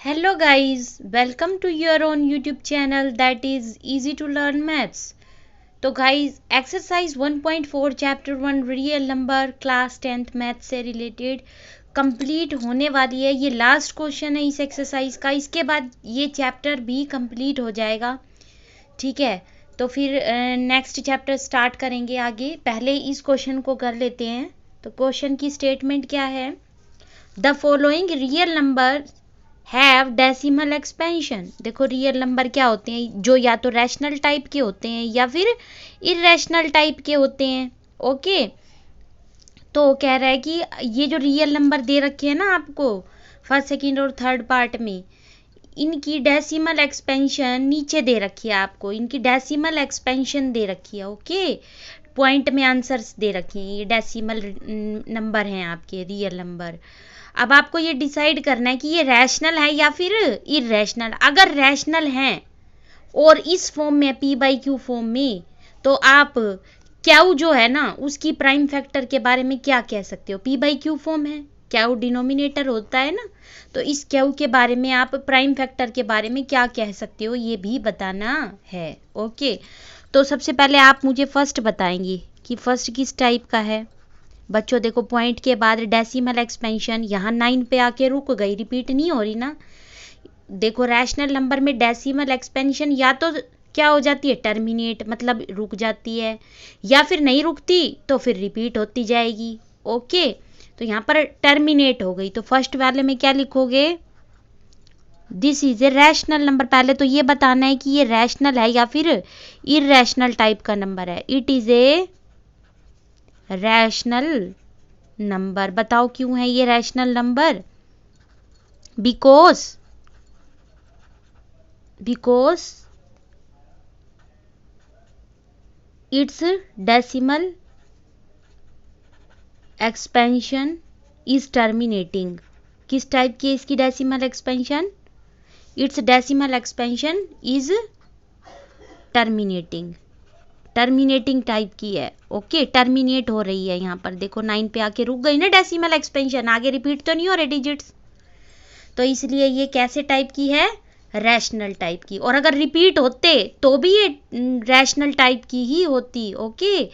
Hello guys, welcome to your own YouTube channel that is easy to learn maths. तो guys exercise 1.4 chapter 1 real number class 10th math से related complete होने वाली है। ये last question है इस exercise का। इसके बाद ये चैप्टर भी कंप्लीट हो जाएगा। ठीक है, तो फिर नेक्स्ट चैप्टर स्टार्ट करेंगे आगे। पहले इस क्वेश्चन को कर लेते हैं। तो क्वेश्चन की स्टेटमेंट क्या है? The following real number have decimal expansion. देखो रियल नंबर क्या होते हैं, जो या तो रैशनल टाइप के होते हैं या फिर इरेशनल टाइप के होते हैं। ओके, तो कह रहा है कि ये जो रियल नंबर दे रखे हैं ना आपको फर्स्ट सेकंड और थर्ड पार्ट में, इनकी डेसिमल एक्सपेंशन नीचे दे रखी है आपको। इनकी डेसिमल एक्सपेंशन दे रखी है। ओके, पॉइंट में आंसर्स दे रखे हैं। ये डेसिमल नंबर हैं आपके रियल नंबर। अब आपको ये डिसाइड करना है कि ये रैशनल है या फिर इरेशनल। अगर रैशनल है और इस फॉर्म में पी बाई क्यू फॉर्म में, तो आप क्यू जो है ना उसकी प्राइम फैक्टर के बारे में क्या कह सकते हो? पी बाई क्यू फॉर्म है, क्यू डिनोमिनेटर होता है ना, तो इस क्यू के बारे में आप प्राइम फैक्टर के बारे में क्या कह सकते हो ये भी बताना है। ओके, तो सबसे पहले आप मुझे फर्स्ट बताएंगे कि फर्स्ट किस टाइप का है। बच्चों देखो, पॉइंट के बाद डेसिमल एक्सपेंशन यहाँ 9 पे आके रुक गई, रिपीट नहीं हो रही ना। देखो रैशनल नंबर में डेसिमल एक्सपेंशन या तो क्या हो जाती है, टर्मिनेट, मतलब रुक जाती है, या फिर नहीं रुकती तो फिर रिपीट होती जाएगी। ओके, तो यहाँ पर टर्मिनेट हो गई, तो फर्स्ट वाले में क्या लिखोगे? This is a rational number. पहले तो ये बताना है कि ये रैशनल है या फिर इरेशनल टाइप का नंबर है। It is a rational number. बताओ क्यों है ये rational number? Because it's decimal expansion is terminating. किस टाइप की इसकी decimal expansion? It's decimal expansion is terminating type की है। ओके, टर्मिनेट हो रही है। यहाँ पर देखो 9 पे आके रुक गई ना डेसिमल एक्सपेंशन, आगे रिपीट तो नहीं हो रहे डिजिट्स, तो इसलिए ये कैसे टाइप की है? रैशनल टाइप की। और अगर रिपीट होते तो भी ये रैशनल टाइप की ही होती। ओके,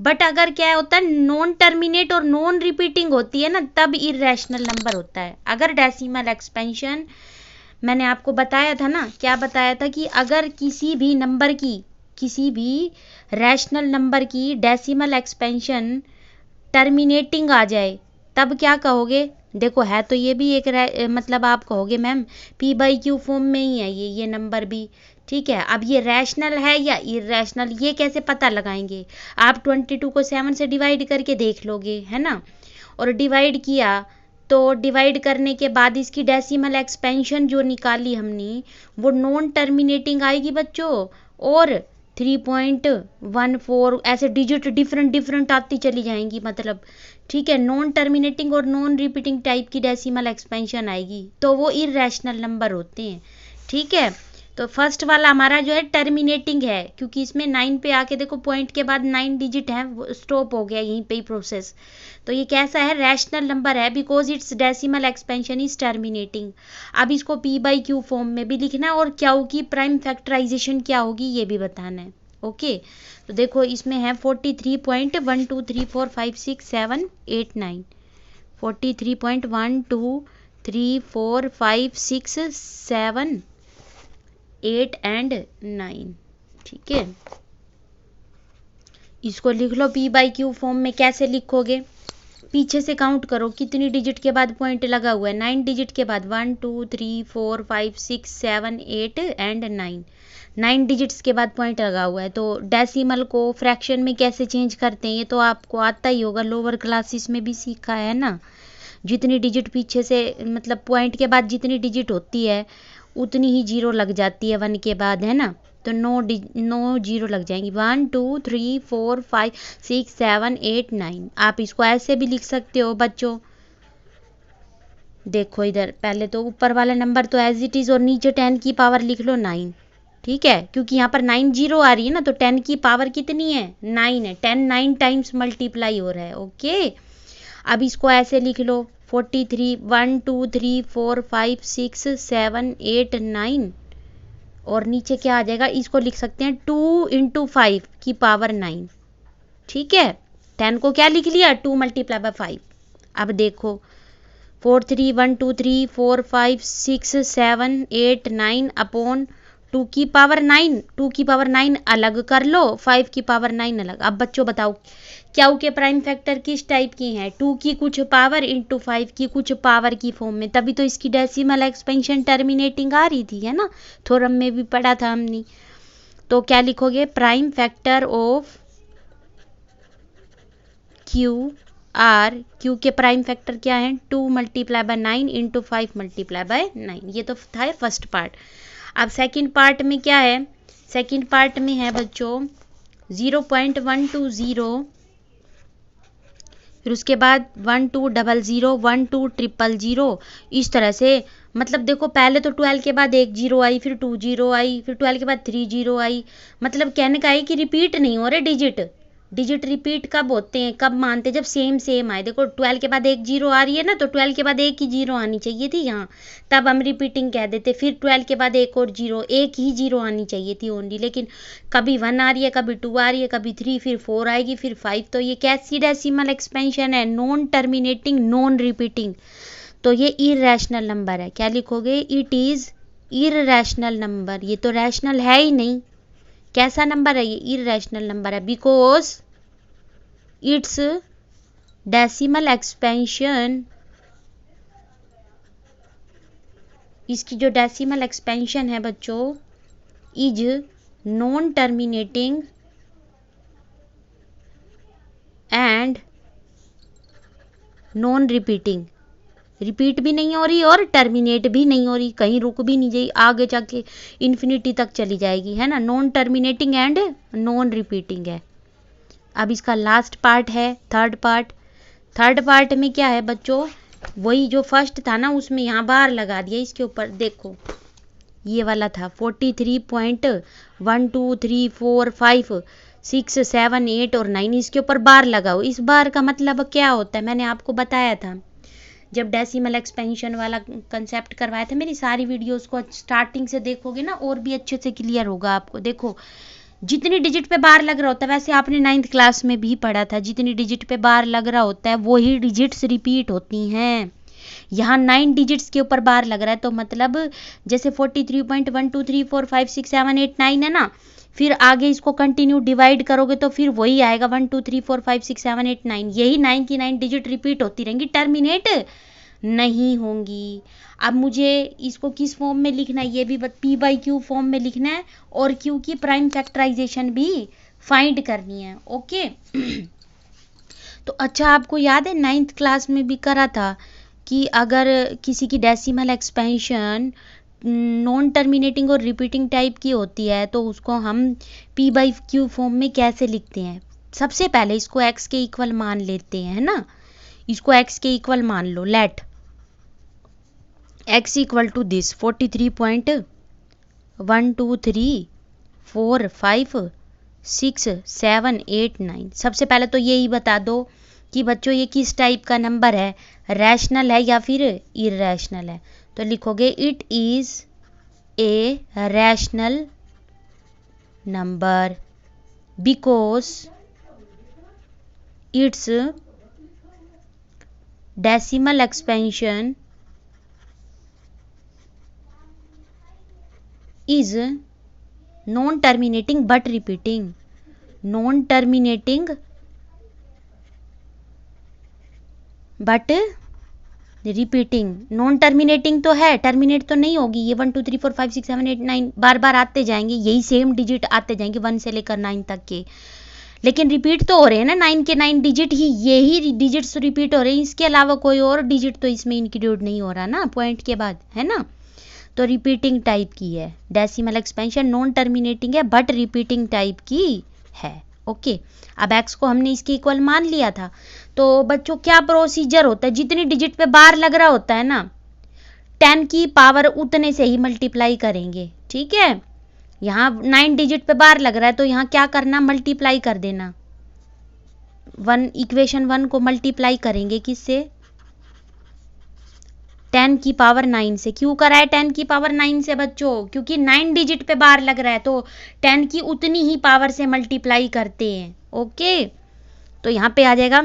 बट अगर क्या होता है, नॉन टर्मिनेट और नॉन रिपीटिंग होती है ना, तब इरेशनल नंबर होता है। अगर डेसिमल एक्सपेंशन, मैंने आपको बताया था ना, क्या बताया था कि अगर किसी भी नंबर की, किसी भी रैशनल नंबर की डेसिमल एक्सपेंशन टर्मिनेटिंग आ जाए तब क्या कहोगे? देखो है तो ये भी एक मतलब आप कहोगे ma'am P by Q form में ही है ये नंबर भी। ठीक है, अब ये रैशनल है या इरेशनल, ये कैसे पता लगाएंगे? आप 22 को 7 से डिवाइड करके देख लोगे, है ना। और डिवाइड किया तो डिवाइड करने के बाद इसकी डेसिमल एक्सपेंशन जो निकाली हमने वो नॉन टर्मिनेटिंग आएगी बच्चों, और 3.14 ऐसे डिजिट डिफरेंट आती चली जाएंगी, मतलब ठीक है, नॉन टर्मिनेटिंग और नॉन रिपीटिंग टाइप की डेसिमल एक्सपेंशन आएगी, तो वो इरेशनल नंबर होते हैं। ठीक है, तो फर्स्ट वाला हमारा जो है टर्मिनेटिंग है, क्योंकि इसमें 9 पे आके देखो पॉइंट के बाद 9 डिजिट है, वो स्टॉप हो गया यहीं पे ही प्रोसेस। तो ये कैसा है? रैशनल नंबर है, because it's decimal expansion is terminating. अब इसको पी बाई क्यू फॉर्म में भी लिखना है, और क्यू की प्राइम फैक्टराइजेशन क्या होगी ये भी बताना है। ओके, तो देखो इसमें है 43.123456789, 43.1234567 एंड 9। ठीक है, इसको लिख लो पी बाई क्यू फॉर्म में। कैसे लिखोगे? पीछे से काउंट करो कितनी डिजिट के बाद पॉइंट लगा हुआ है। 9 डिजिट के बाद 1 2 3 4 5 6 7 8 एंड 9। 9 डिजिट्स के बाद पॉइंट लगा हुआ है। तो डेसिमल को फ्रैक्शन में कैसे चेंज करते हैं ये तो आपको आता ही होगा, लोअर क्लासेस में भी सीखा है ना। जितनी डिजिट पीछे से, मतलब पॉइंट के बाद जितनी डिजिट होती है उतनी ही जीरो लग जाती है 1 के बाद, है ना। तो 9 जीरो लग जाएंगी। 1 2 3 4 5 6 7 8 9। आप इसको ऐसे भी लिख सकते हो बच्चों। देखो इधर पहले तो ऊपर वाला नंबर तो एज इट इज, और नीचे 10 की पावर लिख लो 9। ठीक है, क्योंकि यहाँ पर 9 जीरो आ रही है ना, तो 10 की पावर कितनी है? 9 है। 10 9 टाइम्स मल्टीप्लाई हो रहा है। ओके, अब इसको ऐसे लिख लो 43 1 2 3 4 5 6 7 8 9 और नीचे क्या आ जाएगा, इसको लिख सकते हैं 2 इंटू 5 की पावर 9। ठीक है, 10 को क्या लिख लिया, 2 मल्टीप्लाई बाय 5। अब देखो 4 3 1 2 3 4 5 6 7 8 9 अपॉन 2 की पावर 9, 2 की पावर 9 अलग कर लो, 5 की पावर 9 अलग। अब बच्चों बताओ क्यू के प्राइम फैक्टर किस टाइप की हैं, 2 की कुछ पावर इंटू 5 की कुछ पावर की फॉर्म में, तभी तो इसकी डेसिमल एक्सपेंशन टर्मिनेटिंग आ रही थी, है ना, थ्योरम में भी पढ़ा था हमने। तो क्या लिखोगे, prime factor of Q R, Q के प्राइम फैक्टर क्या है, 2 multiply by 9 into 5 multiply by 9। ये तो था फर्स्ट पार्ट। अब सेकंड पार्ट में क्या है, सेकंड पार्ट में है बच्चों 0.120, फिर उसके बाद 1200 1200, इस तरह से। मतलब देखो पहले तो 12 के बाद 1 जीरो आई, फिर 2 जीरो आई, फिर 12 के बाद 3 जीरो आई। मतलब कहने का है कि रिपीट नहीं हो रहे डिजिट। डिजिट रिपीट कब होते हैं, कब मानते हैं, जब सेम सेम आए। देखो 12 के बाद 1 जीरो आ रही है ना, तो 12 के बाद 1 ही जीरो आनी चाहिए थी यहाँ, तब हम रिपीटिंग कह देते। फिर 12 के बाद 1 और जीरो, 1 ही जीरो आनी चाहिए थी ओनली, लेकिन कभी 1 आ रही है, कभी 2 आ रही है, कभी 3, फिर 4 आएगी, फिर 5। तो ये कैसी डेसिमल एक्सपेंशन है, नॉन टर्मिनेटिंग नॉन रिपीटिंग। तो ये इररेशनल नंबर है। क्या लिखोगे, इट इज इररेशनल नंबर। ये तो रैशनल है ही नहीं, कैसा नंबर है ये, इररेशनल नंबर है, बिकॉज इट्स डेसिमल एक्सपेंशन, इसकी जो डेसिमल एक्सपेंशन है बच्चों, is non terminating and non repeating. Repeat भी नहीं हो रही और टर्मिनेट भी नहीं हो रही, कहीं रुक भी नहीं जाएगी, आगे जाके इन्फिनिटी तक चली जाएगी, है ना। Non terminating and non repeating है। अब इसका लास्ट पार्ट है थर्ड पार्ट। थर्ड पार्ट में क्या है बच्चों, वही जो फर्स्ट था ना, उसमें यहाँ बार लगा दिया इसके ऊपर। देखो ये वाला था 43.12345 6 7 8 और 9, इसके ऊपर बार लगाओ। इस बार का मतलब क्या होता है, मैंने आपको बताया था जब डेसिमल एक्सपेंशन वाला कंसेप्ट करवाया था। मेरी सारी वीडियोस को स्टार्टिंग से देखोगे ना, और भी अच्छे से क्लियर होगा आपको। देखो जितनी डिजिट पे बार लग रहा होता है, वैसे आपने 9th क्लास में भी पढ़ा था, जितनी डिजिट पे बार लग रहा होता है वही डिजिट्स रिपीट होती हैं। यहाँ 9 डिजिट्स के ऊपर बार लग रहा है, तो मतलब जैसे 43.123456789 है ना, फिर आगे इसको कंटिन्यू डिवाइड करोगे तो फिर वही आएगा 1 2 3 4 5 6 7 8 9। यही 9 की 9 डिजिट रिपीट होती रहेंगी, टर्मिनेट नहीं होंगी। अब मुझे इसको किस फॉर्म में लिखना है, ये भी P/Q फॉर्म में लिखना है, और Q की प्राइम फैक्टराइजेशन भी फाइंड करनी है। ओके तो अच्छा, आपको याद है 9th क्लास में भी करा था कि अगर किसी की डेसिमल एक्सपेंशन नॉन टर्मिनेटिंग और रिपीटिंग टाइप की होती है तो उसको हम P/Q फॉर्म में कैसे लिखते हैं। सबसे पहले इसको x के इक्वल मान लेते हैं, है ना। इसको x के इक्वल मान लो, let x equal to this 43.123456789। सबसे पहले तो यही बता दो कि बच्चों ये किस टाइप का नंबर है, रैशनल है या फिर इररेशनल है। तो लिखोगे it is a rational number because it's decimal expansion is non terminating but repeating, non terminating but repeating. Non terminating तो है, टर्मिनेट तो नहीं होगी। ये 1 2 3 4 5 6 7 8 9 बार बार आते जाएंगे, यही सेम डिजिट आते जाएंगे 1 से लेकर 9 तक के, लेकिन रिपीट तो हो रहे हैं ना 9 के 9 डिजिट ही, यही डिजिट्स रिपीट हो रहे हैं, इसके अलावा कोई और डिजिट तो इसमें इंक्लूड नहीं हो रहा ना पॉइंट के बाद, है ना। तो रिपीटिंग टाइप की है, डेसिमल एक्सपेंशन नॉन टर्मिनेटिंग है बट रिपीटिंग टाइप की है। ओके अब x को हमने इसके इक्वल मान लिया था। तो बच्चों क्या प्रोसीजर होता है, जितनी डिजिट पे बार लग रहा होता है ना, 10 की पावर उतने से ही मल्टीप्लाई करेंगे। ठीक है, यहाँ 9 डिजिट पे बार लग रहा है तो यहाँ क्या करना, मल्टीप्लाई कर देना। इक्वेशन 1 को मल्टीप्लाई करेंगे किससे, 10 की पावर 9 से। क्यों करा है 10 की पावर 9 से बच्चों? क्योंकि 9 डिजिट पे बार लग रहा है, तो 10 की उतनी ही पावर से मल्टीप्लाई करते हैं। ओके, तो यहाँ पे आ जाएगा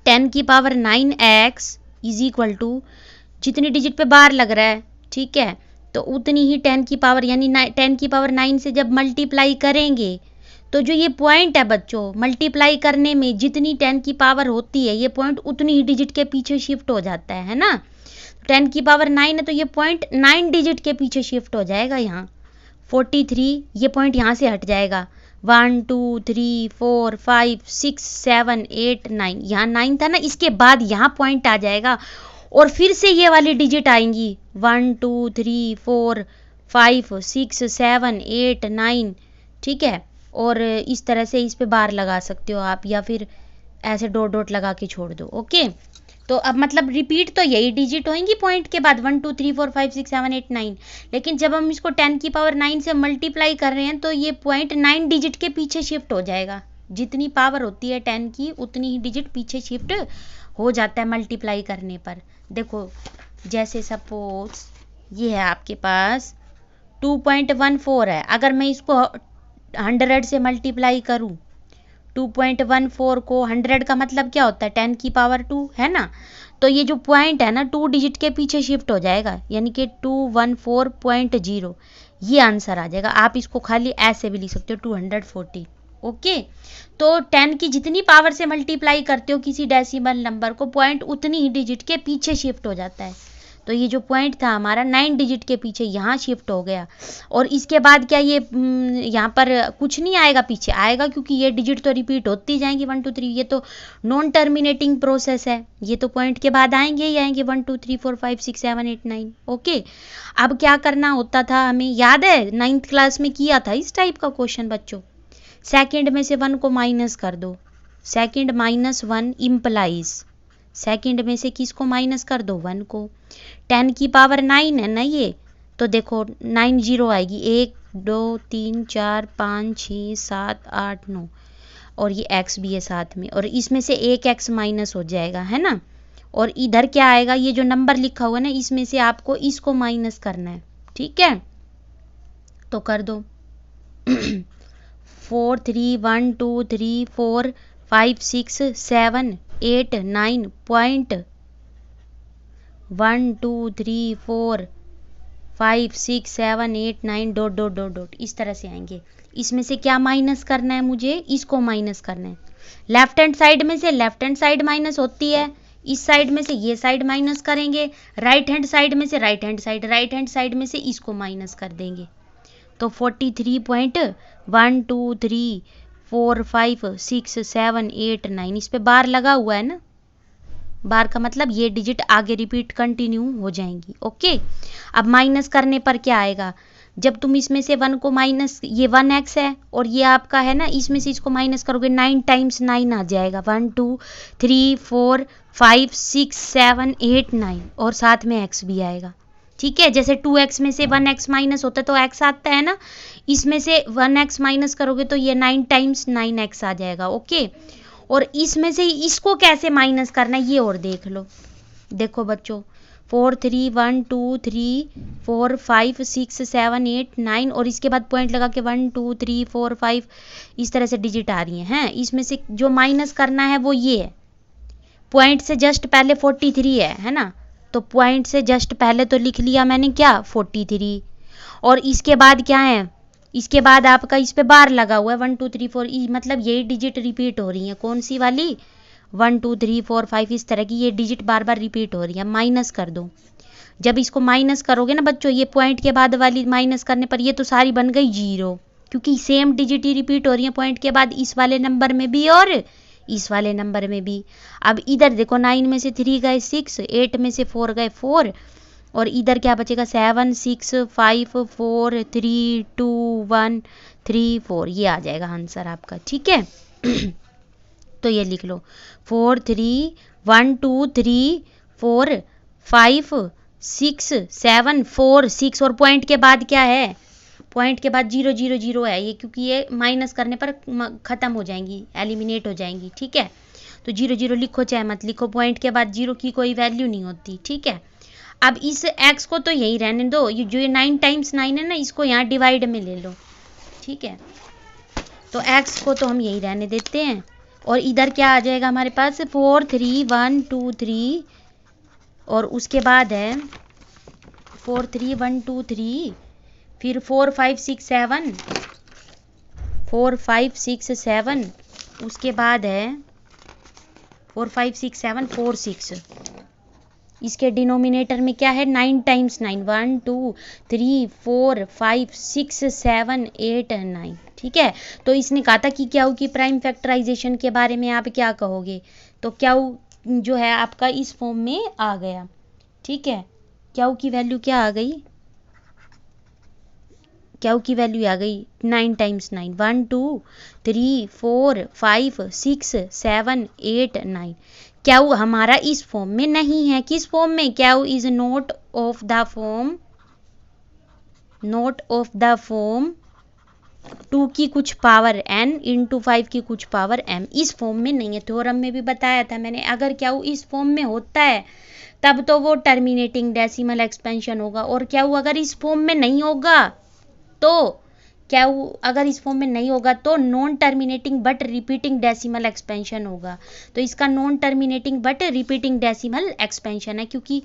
10 की power 9x is equal to जितनी डिजिट पे बार लग रहा है, ठीक है, तो उतनी ही 10 की पावर, यानी 10 की पावर 9 से जब मल्टीप्लाई करेंगे तो जो ये पॉइंट है बच्चों, मल्टीप्लाई करने में जितनी 10 की पावर होती है, ये पॉइंट उतनी ही डिजिट के पीछे शिफ्ट हो जाता है ना। 10 की पावर 9 है तो ये पॉइंट 9 डिजिट के पीछे शिफ्ट हो जाएगा। यहाँ 43, ये पॉइंट यहाँ से हट जाएगा। 1 2 3 4 5 6 7 8 9, यहाँ 9 था ना, इसके बाद यहाँ पॉइंट आ जाएगा और फिर से ये वाली डिजिट आएंगी 1 2 3 4 5 6 7 8 9, ठीक है। और इस तरह से इस पे बार लगा सकते हो आप, या फिर ऐसे डॉट डॉट लगा के छोड़ दो। ओके, तो अब मतलब रिपीट तो यही डिजिट होंगी पॉइंट के बाद 1 2 3 4 5 6 7 8 9, लेकिन जब हम इसको 10 की पावर 9 से मल्टीप्लाई कर रहे हैं तो ये पॉइंट 9 डिजिट के पीछे शिफ्ट हो जाएगा। जितनी पावर होती है 10 की उतनी ही डिजिट पीछे शिफ्ट हो जाता है मल्टीप्लाई करने पर। देखो जैसे सपोज ये है आपके पास 2.14 है, अगर मैं इसको 100 से मल्टीप्लाई करूं, 2.14 को 100 का मतलब क्या होता है 10 की पावर 2 है ना, तो ये जो पॉइंट है ना 2 डिजिट के पीछे शिफ्ट हो जाएगा, यानी कि 214.0, ये आंसर आ जाएगा। आप इसको खाली ऐसे भी लिख सकते हो 240। ओके, तो 10 की जितनी पावर से मल्टीप्लाई करते हो किसी डेसिमल नंबर को, पॉइंट उतनी ही डिजिट के पीछे शिफ्ट हो जाता है। तो ये जो पॉइंट था हमारा 9 डिजिट के पीछे यहाँ शिफ्ट हो गया, और इसके बाद क्या ये यहाँ पर कुछ नहीं आएगा, पीछे आएगा, क्योंकि ये डिजिट तो रिपीट होती जाएंगी 1 2 3, ये तो नॉन टर्मिनेटिंग प्रोसेस है, ये तो पॉइंट के बाद आएंगे ही आएंगे 1 2 3 4 5 6 7 8 9। ओके, अब क्या करना होता था हमें याद है, 9th क्लास में किया था इस टाइप का क्वेश्चन बच्चों। सेकेंड में से 1 को माइनस कर दो, सेकेंड माइनस 1 इम्प्लाइज, सेकेंड में से किसको माइनस कर दो 1 को। 10 की पावर 9 है ना ये, तो देखो 9 जीरो आएगी, 1 2 3 4 5 6 7 8 9, और ये x भी है साथ में, और इसमें से एक x माइनस हो जाएगा है ना, और इधर क्या आएगा, ये जो नंबर लिखा हुआ है ना इसमें से आपको इसको माइनस करना है, ठीक है, तो कर दो 4 3 1 2 3 4 5 6 7 8 9 point 1 2 3 4 5 6 7 8 9 dot dot dot dot, इस तरह से आएंगे। इसमें से क्या माइनस करना है मुझे, इसको माइनस करना है। लेफ्ट हैंड साइड में से लेफ्ट हैंड साइड माइनस होती है, इस साइड में से ये साइड माइनस करेंगे, राइट हैंड साइड में से राइट हैंड साइड में से इसको माइनस कर देंगे। तो 43.1 2 3 4 5 6 7 8 9, इस पे बार लगा हुआ है ना, बार का मतलब ये डिजिट आगे रिपीट कंटिन्यू हो जाएंगी। ओके, अब माइनस करने पर क्या आएगा, जब तुम इसमें से 1 को माइनस, ये 1x है और ये आपका है ना, इसमें से इसको माइनस करोगे 9 टाइम्स 9 आ जाएगा, 1 2 3 4 5 6 7 8 9, और साथ में x भी आएगा, ठीक है। जैसे 2x में से 1x माइनस होता है तो x आता है ना, इसमें से 1x माइनस करोगे तो ये 9 टाइम्स 9x आ जाएगा। ओके, और इसमें से इसको कैसे माइनस करना है ये और देख लो। देखो बच्चों 4 3 1 2 3 4 5 6 7 8 9, और इसके बाद पॉइंट लगा के 1 2 3 4 5 इस तरह से डिजिट आ रही हैं। इसमें से जो माइनस करना है वो ये है, पॉइंट से जस्ट पहले 43 है ना, तो पॉइंट से जस्ट पहले तो लिख लिया मैंने क्या 43, और इसके बाद क्या है, इसके बाद आपका इस पे बार लगा हुआ है 1 2 3 4, मतलब यही डिजिट रिपीट हो रही है, कौन सी वाली 1 2 3 4 5, इस तरह की ये डिजिट बार बार रिपीट हो रही है। माइनस कर दो, जब इसको माइनस करोगे ना बच्चों, ये पॉइंट के बाद वाली माइनस करने पर ये तो सारी बन गई 0, क्योंकि सेम डिजिट ही रिपीट हो रही है पॉइंट के बाद, इस वाले नंबर में भी और इस वाले नंबर में भी। अब इधर देखो 9 में से 3 गए 6, 8 में से 4 गए 4, और इधर क्या बचेगा 7 6 5 4 3 2 1 3 4, ये आ जाएगा आंसर आपका, ठीक है। तो ये लिख लो 4 3 1 2 3 4 5 6 7 4 6, और पॉइंट के बाद क्या है, पॉइंट के बाद 0 0 0 है ये, क्योंकि ये माइनस करने पर खत्म हो जाएंगी, एलिमिनेट हो जाएंगी, ठीक है। तो 0 0 लिखो चाहे मत लिखो, पॉइंट के बाद 0 की कोई वैल्यू नहीं होती, ठीक है। अब इस x को तो यही रहने दो, ये जो 9 टाइम्स 9 है ना, इसको यहाँ डिवाइड में ले लो, ठीक है। तो x को तो हम यही रहने देते हैं, और इधर क्या आ जाएगा हमारे पास 4 3 1 2 3, और उसके बाद है 4 3 1 2 3, फिर 4 5 6 7, 4 5 6 7, उसके बाद है 4 5 6 7 4 6। इसके डिनोमिनेटर में क्या है 9 टाइम्स 9, 1 2 3 4 5 6 7 8 9, ठीक है। तो इसने कहा था कि क्याऊ की प्राइम फैक्टराइजेशन के बारे में आप क्या कहोगे, तो क्याऊ जो है आपका इस फॉर्म में आ गया, ठीक है। क्याऊ की वैल्यू क्या आ गई, क्याऊ की वैल्यू आ गई 9 टाइम्स 9, 1 2 3 4 5 6 7 8 9। क्याऊ हमारा इस फॉर्म में नहीं है, किस फॉर्म में, क्याऊ is not of the form, not of the form 2 की कुछ पावर n इंटू 5 की कुछ पावर m, इस फॉर्म में नहीं है। थ्योरम में भी बताया था मैंने, अगर क्याऊ इस फॉर्म में होता है तब तो वो टर्मिनेटिंग डेसिमल एक्सपेंशन होगा, और क्याऊ अगर इस फॉर्म में नहीं होगा तो क्याऊ अगर इस फॉर्म में नहीं होगा तो non terminating but repeating decimal expansion होगा। तो इसका non terminating but repeating decimal expansion है, क्योंकि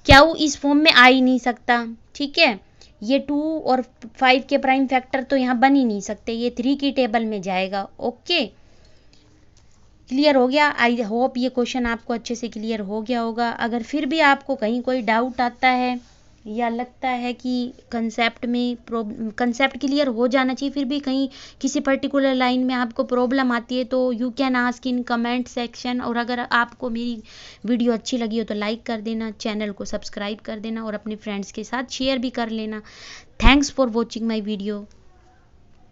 क्याऊ इस फॉर्म में आ ही नहीं सकता, ठीक है। ये 2 और 5 के प्राइम फैक्टर तो यहाँ बन ही नहीं सकते, ये 3 की टेबल में जाएगा। ओके, क्लियर हो गया। आई होप ये क्वेश्चन आपको अच्छे से क्लियर हो गया होगा। अगर फिर भी आपको कहीं कोई डाउट आता है या लगता है कि कंसेप्ट में कंसेप्ट क्लियर हो जाना चाहिए, फिर भी कहीं किसी पर्टिकुलर लाइन में आपको प्रॉब्लम आती है, तो you can ask in comment section. और अगर आपको मेरी वीडियो अच्छी लगी हो तो लाइक कर देना, चैनल को सब्सक्राइब कर देना, और अपने फ्रेंड्स के साथ शेयर भी कर लेना। Thanks for watching my video.